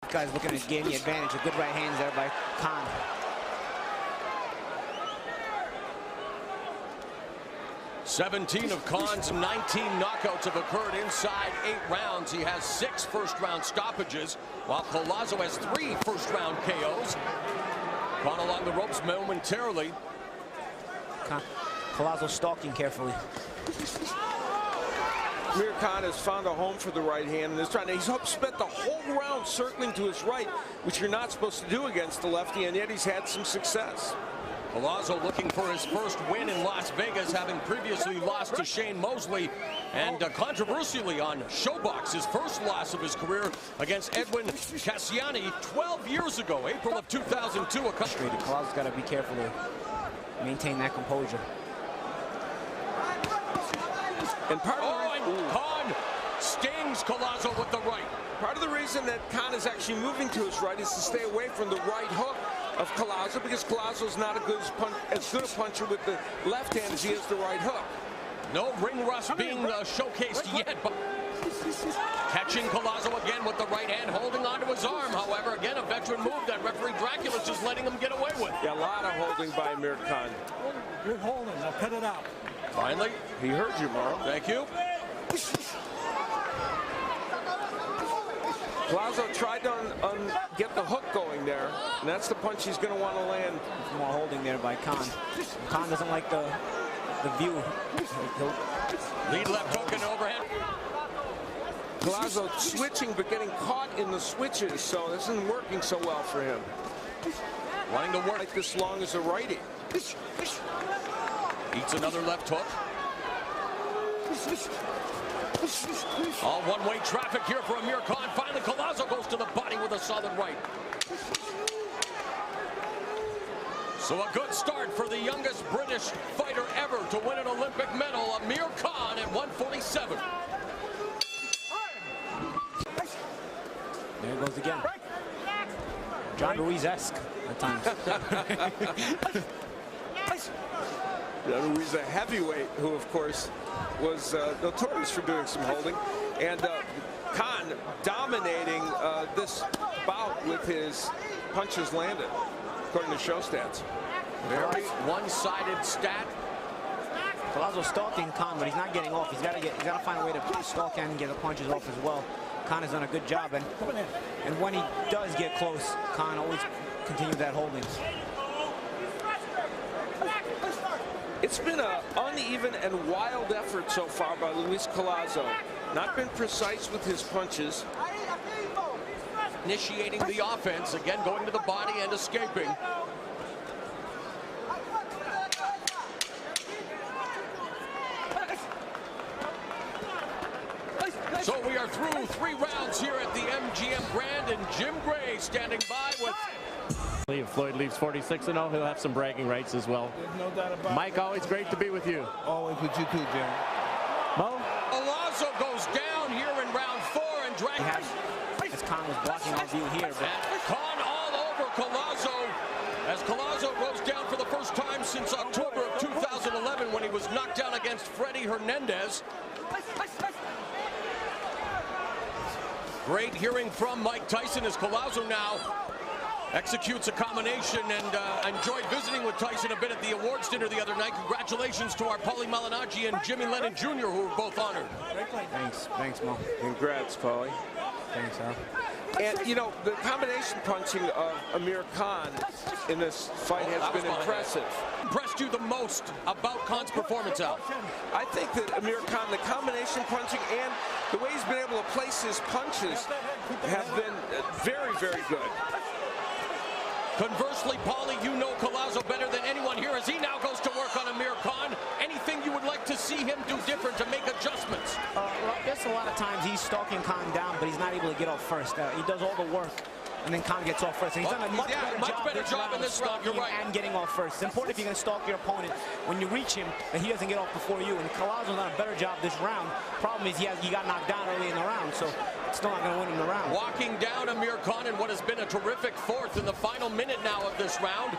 Guy's looking to gain the advantage. A good right hands there by Khan. "17 of Khan's 19 knockouts have occurred inside 8 rounds. He has 6 first-round stoppages, while Collazo has 3 first-round KOs. Khan along the ropes momentarily. Collazo stalking carefully. Amir Khan has found a home for the right hand and is trying to, he's spent the whole round circling to his right, which you're not supposed to do against the lefty, and yet he's had some success. Collazo looking for his first win in Las Vegas, having previously lost to Shane Mosley, and controversially on Showbox, his first loss of his career against Edwin Cassiani 12 years ago, April of 2002. Collazo's got to be careful to maintain that composure. And Khan stings Collazo with the right. Part of the reason that Khan is actually moving to his right is to stay away from the right hook of Collazo, because Collazo's not as good a puncher with the left hand as he is the right hook. No ring rust being showcased yet, but catching Collazo again with the right hand, holding onto his arm. However, again, a veteran move that referee Dracula's just letting him get away with. Yeah, a lot of holding by Amir Khan. Good holding. Now cut it out. Finally, he heard you, Marl. Thank you. Collazo tried to get the hook going there, and that's the punch he's going to want to land. More holding there by Khan. Khan doesn't like the view. Lead left hook and overhead. Collazo switching but getting caught in the switches, so this isn't working so well for him. Wanting to work like this long as a righty. Eats another left hook. All one-way traffic here for Amir Khan. Finally, Collazo goes to the body with a solid right. So a good start for the youngest British fighter ever to win an Olympic medal, Amir Khan, at 147. There it goes again. John Ruiz-esque at times. John Ruiz, a heavyweight, who of course was notorious for doing some holding, and Khan dominating this bout with his punches landed, according to show stats. Very one-sided stat. Collazo stalking Khan, but he's not getting off. He's got to find a way to stalk and get the punches off as well. Khan has done a good job, and when he does get close, Khan always continues that holding. It's been an uneven and wild effort so far by Luis Collazo. Not been precise with his punches. Initiating the offense, again going to the body and escaping. So we are through 3 rounds here at the MGM Grand, and Jim Gray standing by with... If Floyd leaves 46-0, he'll have some bragging rights as well. There's no doubt about Mike, always great to be with you. Always with you too, Jim. Mo? Collazo goes down here in round 4, and As Khan was blocking our view here. But Khan all over Collazo, as Collazo goes down for the first time since October of 2011, when he was knocked down against Freddie Hernandez. Great hearing from Mike Tyson as Collazo now executes a combination, and enjoyed visiting with Tyson a bit at the awards dinner the other night. Congratulations to our Paulie Malignaggi and Jimmy Lennon Jr., who were both honored. Thanks, Mo. Congrats, Paulie. Thanks, Al. And, you know, the combination punching of Amir Khan in this fight has been impressive. Impressed you the most about Khan's performance, Al? I think that Amir Khan, the combination punching and the way he's been able to place his punches have been very, very good. Conversely, Paulie, you know Collazo better than anyone here as he now goes to work on Amir Khan. Anything you would like to see him do different to make adjustments? Well, there's a lot of times he's stalking Khan down, but he's not able to get off first. He does all the work, and then Khan gets off first. And he's done a much better job in this round. You're right. And getting off first. It's important if you're going to stalk your opponent when you reach him that he doesn't get off before you. And Collazo's done a better job this round. Problem is he got knocked down early in the round, so it's still not going to win him the round. Walking down Amir Khan in what has been a terrific fourth in the final minute now of this round.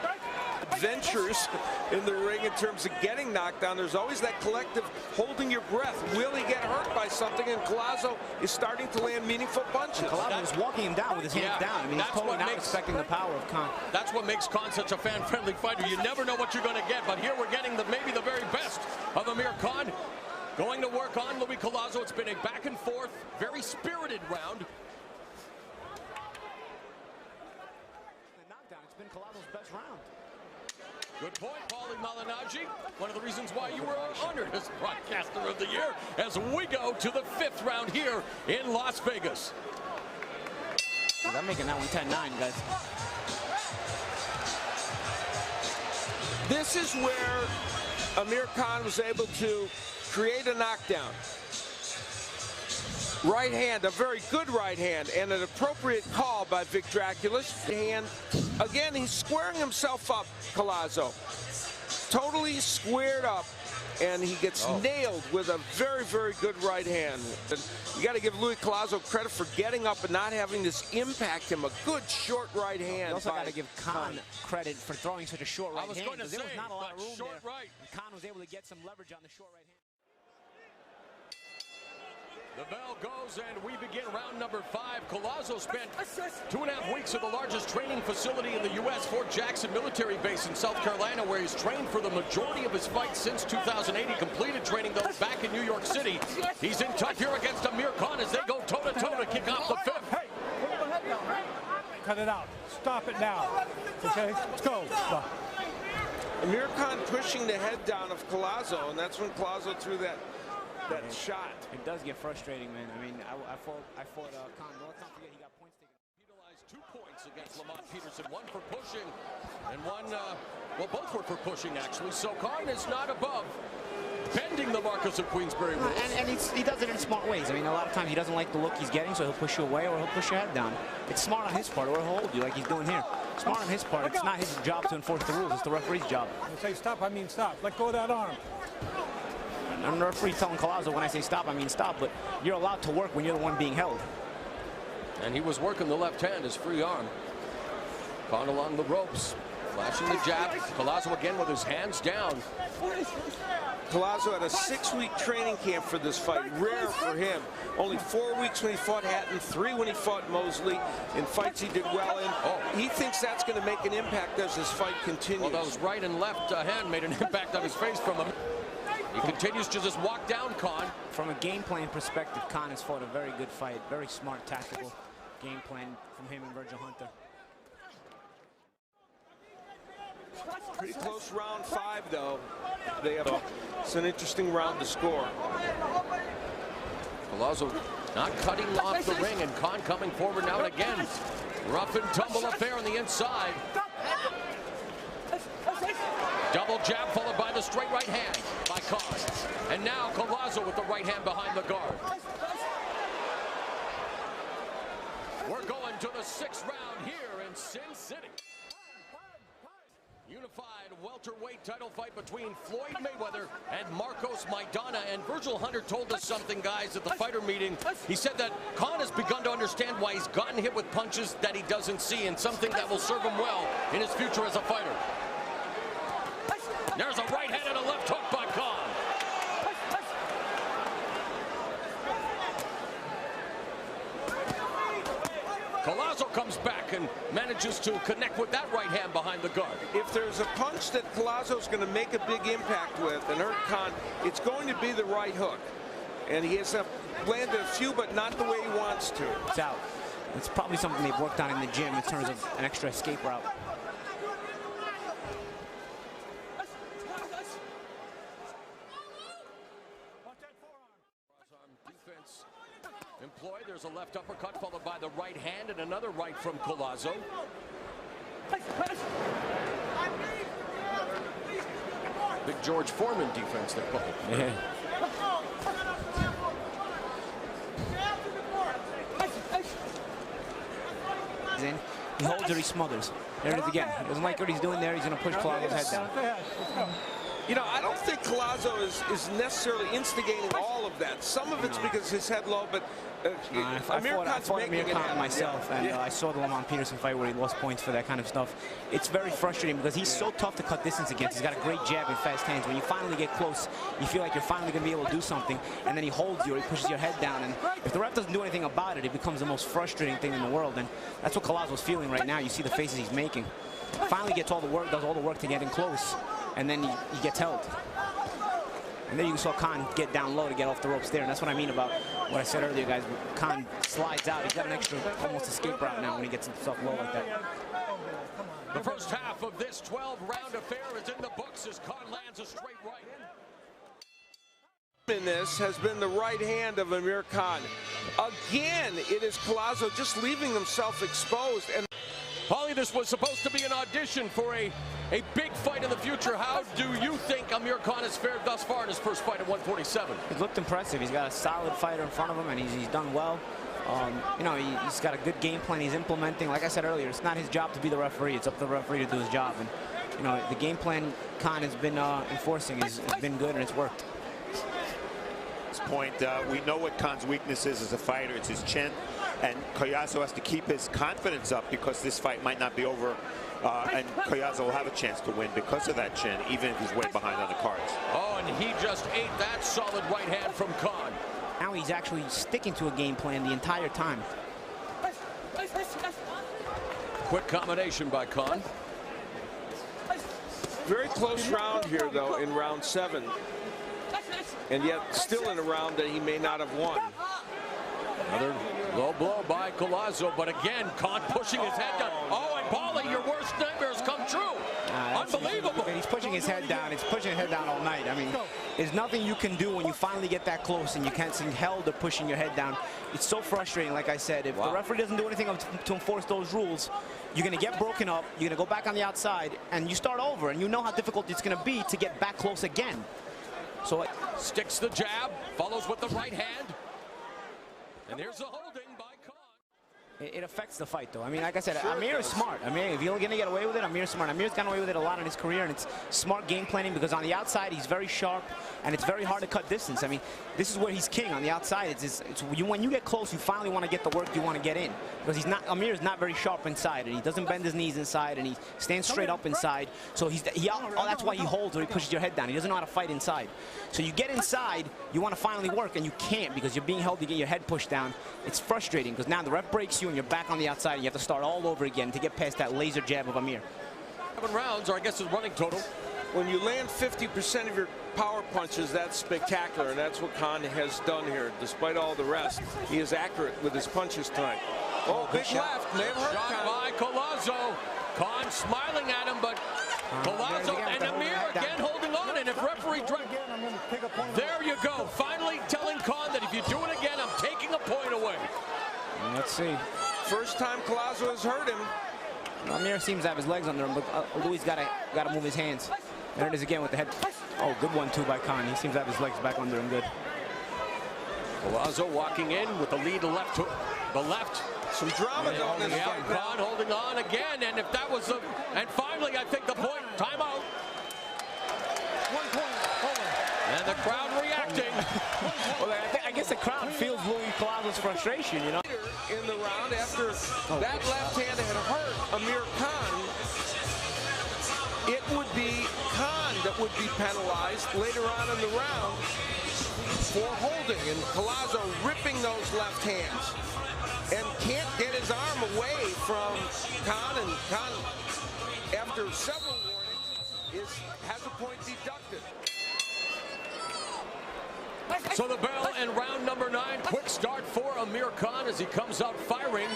adventures in the ring in terms of getting knocked down. There's always that collective holding your breath. Will he get hurt by something? And Collazo is starting to land meaningful punches. Collazo is walking him down with his hands down. I mean, he's totally not expecting the power of Khan. That's what makes Khan such a fan-friendly fighter. You never know what you're going to get, but here we're getting maybe the very best of Amir Khan. Going to work on Louis Collazo. It's been a back and forth, very spirited round. The knockdown, it's been Collazo's best round. Good point, Paulie Malignaggi. One of the reasons why you were honored as Broadcaster of the Year as we go to the 5th round here in Las Vegas. I'm making that one 10-9, guys. This is where Amir Khan was able to create a knockdown. Right hand, a very good right hand, and an appropriate call by Vic Draculas. And again, he's squaring himself up, Collazo. Totally squared up, and he gets nailed with a very, very good right hand. And you got to give Louis Collazo credit for getting up and not having this impact him. A good short right hand. You also got to give Khan credit for throwing such a short right hand. There was not a lot of room short there. Right. And Khan was able to get some leverage on the short right hand. The bell goes and we begin round number 5. Collazo spent 2.5 weeks at the largest training facility in the U.S., Fort Jackson Military Base in South Carolina, where he's trained for the majority of his fights since 2008. He completed training, though, back in New York City. He's in tough here against Amir Khan as they go toe-to-toe to kick off the 5th. Hey, put your head down, right? Cut it out. Stop it now. Okay, let's go. Amir Khan pushing the head down of Collazo, and that's when Collazo threw that shot. It does get frustrating, man. I mean, I fought Khan. Let's not forget he got points taken. Penalized 2 points against Lamont Peterson. One for pushing, and one, well, both were for pushing, actually. So Khan is not above bending the Marcus of Queensberry rules. And he does it in smart ways. I mean, a lot of times he doesn't like the look he's getting, so he'll push you away or he'll push your head down. It's smart on his part, or he'll hold you like he's doing here. Smart on his part. It's not his job to enforce the rules. It's the referee's job. When you say stop, I mean stop. Let go of that arm. I'm the referee telling Collazo when I say stop, I mean stop, but you're allowed to work when you're the one being held. And he was working the left hand, his free arm. Khan along the ropes, flashing the jab. Collazo again with his hands down. Collazo had a 6-week training camp for this fight. Rare for him. Only 4 weeks when he fought Hatton, 3 when he fought Mosley. In fights he did well in. He thinks that's going to make an impact as this fight continues. Well, those right and left hand made an impact on his face from him. He continues to just walk down Khan. From a game plan perspective, Khan has fought a very good fight. Very smart, tactical game plan from him and Virgil Hunter. Pretty close round 5, though. It's an interesting round to score. Collazo not cutting off the ring, and Khan coming forward now and again. Rough and tumble affair on the inside. Double jab followed by the straight right hand by Khan. And now Collazo with the right hand behind the guard. We're going to the 6th round here in Sin City. Unified welterweight title fight between Floyd Mayweather and Marcos Maidana. And Virgil Hunter told us something, guys, at the fighter meeting. He said that Khan has begun to understand why he's gotten hit with punches that he doesn't see, and something that will serve him well in his future as a fighter. There's a right hand and a left hook by Khan. Collazo comes back and manages to connect with that right hand behind the guard. If there's a punch that Collazo's going to make a big impact with and hurt Khan, it's going to be the right hook. And he has landed a few, but not the way he wants to. It's out. It's probably something they've worked on in the gym in terms of an extra escape route. Defense employed. There's a left uppercut followed by the right hand and another right from Collazo. Big George Foreman defense there, Paul. Yeah. He holds or he smothers. There it is again. He doesn't like what he's doing there. He's going to push Collazo's head down. You know, I don't think Collazo is necessarily instigating all of that. Some of it's because his head low, but Amir Khan's making Amir Khan myself, and I saw the Lamont Peterson fight where he lost points for that kind of stuff. It's very frustrating because he's so tough to cut distance against. He's got a great jab and fast hands. When you finally get close, you feel like you're finally going to be able to do something, and then he holds you or he pushes your head down. And if the ref doesn't do anything about it, it becomes the most frustrating thing in the world. And that's what Collazo's feeling right now. You see the faces he's making. Finally gets all the work, does all the work to get in close, and then he gets held. And then you saw Khan get down low to get off the ropes there. And that's what I mean about what I said earlier, guys. Khan slides out. He's got an extra almost escape route now when he gets himself low like that. The first half of this 12-round affair is in the books as Khan lands a straight right. In this has been the right hand of Amir Khan. Again, it is Collazo just leaving himself exposed. And Paulie, this was supposed to be an audition for a big fight in the future. How do you think Amir Khan has fared thus far in his first fight at 147? He's looked impressive. He's got a solid fighter in front of him, and he's done well. You know, he's got a good game plan he's implementing. Like I said earlier, it's not his job to be the referee. It's up to the referee to do his job. And, you know, the game plan Khan has been enforcing has been good, and it's worked. At this point, we know what Khan's weakness is as a fighter. It's his chin. And Collazo has to keep his confidence up because this fight might not be over. And Collazo will have a chance to win because of that chin, even if he's way behind on the cards. Oh, and he just ate that solid right hand from Khan. Now he's actually sticking to a game plan the entire time. Quick combination by Khan. very close round here, though, in round 7. And yet still in a round that he may not have won. Another low blow by Collazo, but again, Khan pushing his head down. Oh, and Paulie, your worst nightmares come true. Unbelievable. He's pushing his head down. He's pushing his head down all night. I mean, there's nothing you can do when you finally get that close and you can't see held or pushing your head down. It's so frustrating, like I said. If the referee doesn't do anything to enforce those rules, you're going to get broken up, you're going to go back on the outside, and you start over, and you know how difficult it's going to be to get back close again. So sticks the jab, follows with the right hand. And there's a holding by Khan. It affects the fight, though. I mean, like I said, Amir is smart. I mean, if you're going to get away with it, Amir's smart. Amir's gotten away with it a lot in his career, and it's smart game planning because on the outside, he's very sharp, and it's very hard to cut distance. I mean, this is where he's king on the outside. When you get close, you finally want to get the work you want to get in because Amir is not very sharp inside, and he doesn't bend his knees inside, and he stands straight up inside. So that's why he holds or he pushes your head down. He doesn't know how to fight inside. So you get inside, you want to finally work, and you can't because you're being held to get your head pushed down. It's frustrating because now the ref breaks you, and you're back on the outside, and you have to start all over again to get past that laser jab of Amir. 7 rounds, or I guess his running total. When you land 50% of your power punches, that's spectacular, and that's what Khan has done here. Despite all the rest, he is accurate with his punches tonight. Oh, big left, may have hurt Khan. By Collazo. Khan smiling at him, but Collazo and Amir again holding on, and if referee there you go, finally telling Khan that if you do it again, I'm taking a point away. Let's see. First time Collazo has hurt him. Amir seems to have his legs under him, but Louis got to move his hands. There it is again with the head. Oh, good one, too, by Khan. He seems to have his legs back under him good. Collazo walking in with the lead left hook. The left. Some drama going in this fight. Khan holding on again, and if that was and finally, I think the point. Timeout. 1 point. And the crowd reacting. Well, I guess the crowd feels Louis Collazo's frustration, you know. In the round, after that left hand had hurt Amir Khan, it would be Khan that would be penalized later on in the round for holding, and Collazo ripping those left hands and can't get his arm away from Khan, and Khan, after several warnings, has a point deducted. So the bell and round number 9. Quick start for Amir Khan as he comes out firing.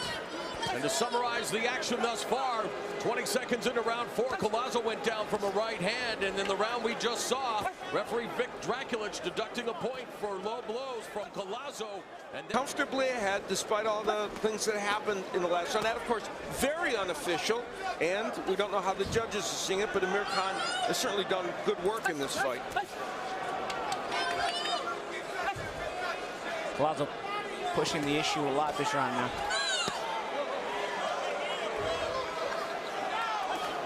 And to summarize the action thus far, 20 seconds into round 4, Collazo went down from a right hand. And in the round we just saw, referee Vic Drakulich deducting a point for low blows from Collazo. And Comfortably ahead despite all the things that happened in the last round. That, of course, very unofficial. And we don't know how the judges are seeing it, but Amir Khan has certainly done good work in this fight. Collazo pushing the issue a lot this round now.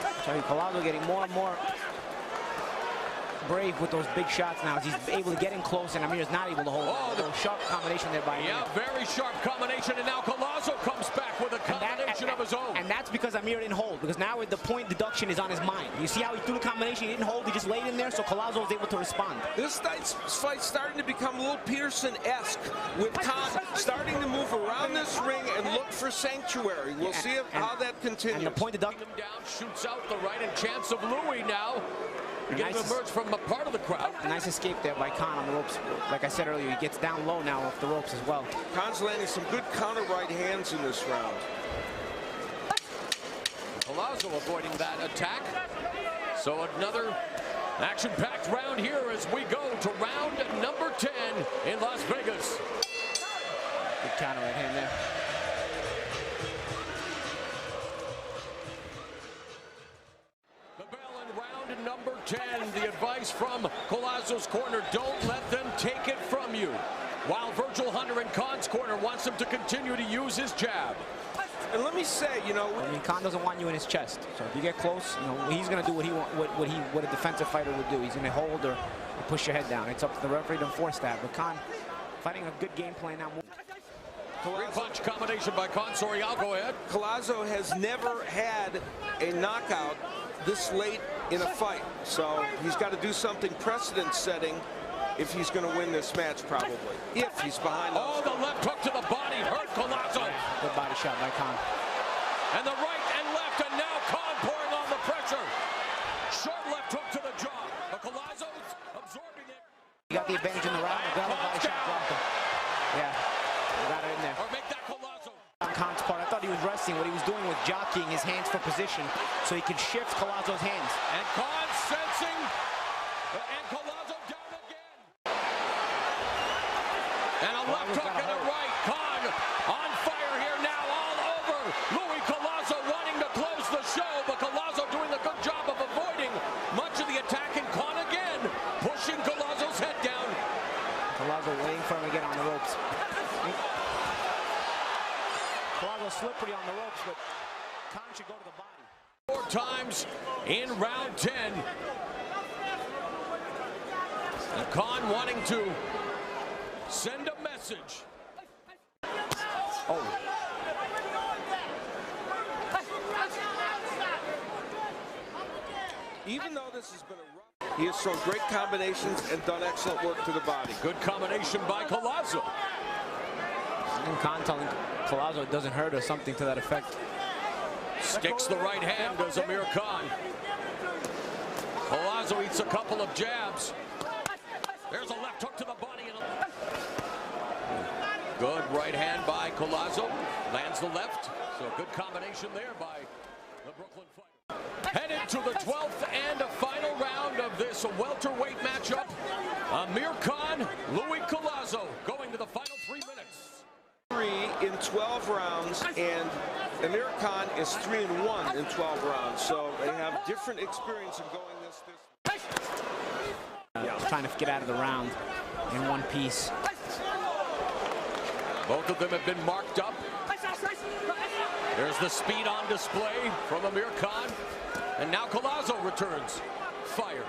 I tell you, Collazo getting more and more brave with those big shots now. He's able to get in close, and Amir is not able to hold. Oh, the sharp combination there by Amir. Yeah, very sharp combination, and now Collazo comes back with a combination of his own. And that's because Amir didn't hold, because now the point deduction is on his mind. You see how he threw the combination, he didn't hold, he just laid in there, so Collazo was able to respond. This fight's starting to become a little Pearson-esque, with Khan starting to move around this ring and look for sanctuary. We'll see how that continues. And the point deduction Down, shoots out the right, and chance of Louis now. Getting emerged from a part of the crowd. A nice escape there by Khan on the ropes. Like I said earlier, he gets down low now off the ropes as well. Khan's landing some good counter right hands in this round. Collazo avoiding that attack. So another action-packed round here as we go to round number 10 in Las Vegas. Good counter right hand there. The bell in round number 10. The advice from Collazo's corner, don't let them take it from you. While Virgil Hunter in Khan's corner wants him to continue to use his jab. And let me say, you know, I mean, Khan doesn't want you in his chest. So if you get close, you know, he's going to do what a defensive fighter would do. He's going to hold or push your head down. It's up to the referee to enforce that. But Khan fighting a good game plan now. Three-punch combination by Khan. Sorry, I'll go ahead. Collazo has never had a knockout this late in a fight. So he's got to do something precedent-setting if he's going to win this match, probably. If he's behind those. Oh, the left hook to the body hurt Collazo. Good body shot by Khan. And the right and left, and now Khan pouring on the pressure. Short left hook to the jaw. But Collazo's absorbing it. He got the advantage in the round. Got a body shot dropped him. Yeah, got it in there. Or make that Collazo. On Khan's part, I thought he was resting. What he was doing was jockeying his hands for position so he could shift Collazo's hands. And Khan sensing, and Collazo down again. And a left hook and a right. Khan on fire here now, all over. Louis Collazo wanting to close the show, but Collazo doing a good job of avoiding much of the attack, and Khan again pushing Collazo's head down. Collazo waiting for him to get on the ropes. Collazo slippery on the ropes, but Khan should go to the body. 4 times in round 10. And Khan wanting to send a message. Oh. Even though this has been a rough, he has shown great combinations and done excellent work to the body. Good combination by Collazo. And Khan telling Collazo it doesn't hurt or something to that effect. Sticks the right hand, does Amir Khan. Collazo eats a couple of jabs. There's a left hook to the body. And good right hand by Collazo. Lands the left. So a good combination there by the Brooklyn fighter. Headed to the 12th and final round of this welterweight matchup. Amir Khan, Louis Collazo going to the final 3 minutes. 3 in 12 rounds, and Amir Khan is 3-1 in 12 rounds. So they have different experience in going this. Trying to get out of the round in one piece. Both of them have been marked up. There's the speed on display from Amir Khan. And now Collazo returns. Fire.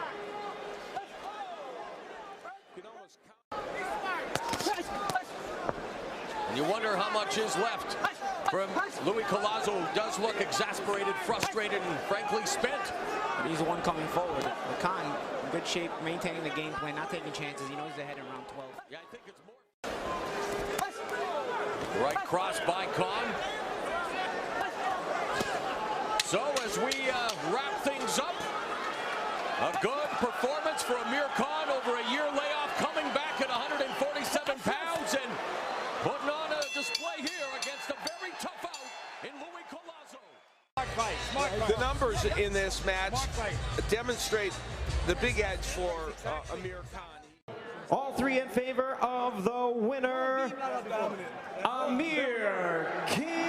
And you wonder how much is left from Louis Collazo, who does look exasperated, frustrated, and frankly spent. He's the one coming forward. But Khan, in good shape, maintaining the game plan, not taking chances. He knows he's ahead in round 12. Yeah, I think it's more. Right cross by Khan. So as we wrap things up, a good performance for Amir Khan over a year layoff, coming back at 147 pounds and putting on a display here against a very tough out in Louis Collazo. Smart fight. The numbers in this match demonstrate the big edge for Amir Khan. All 3 in favor of the winner, Amir King.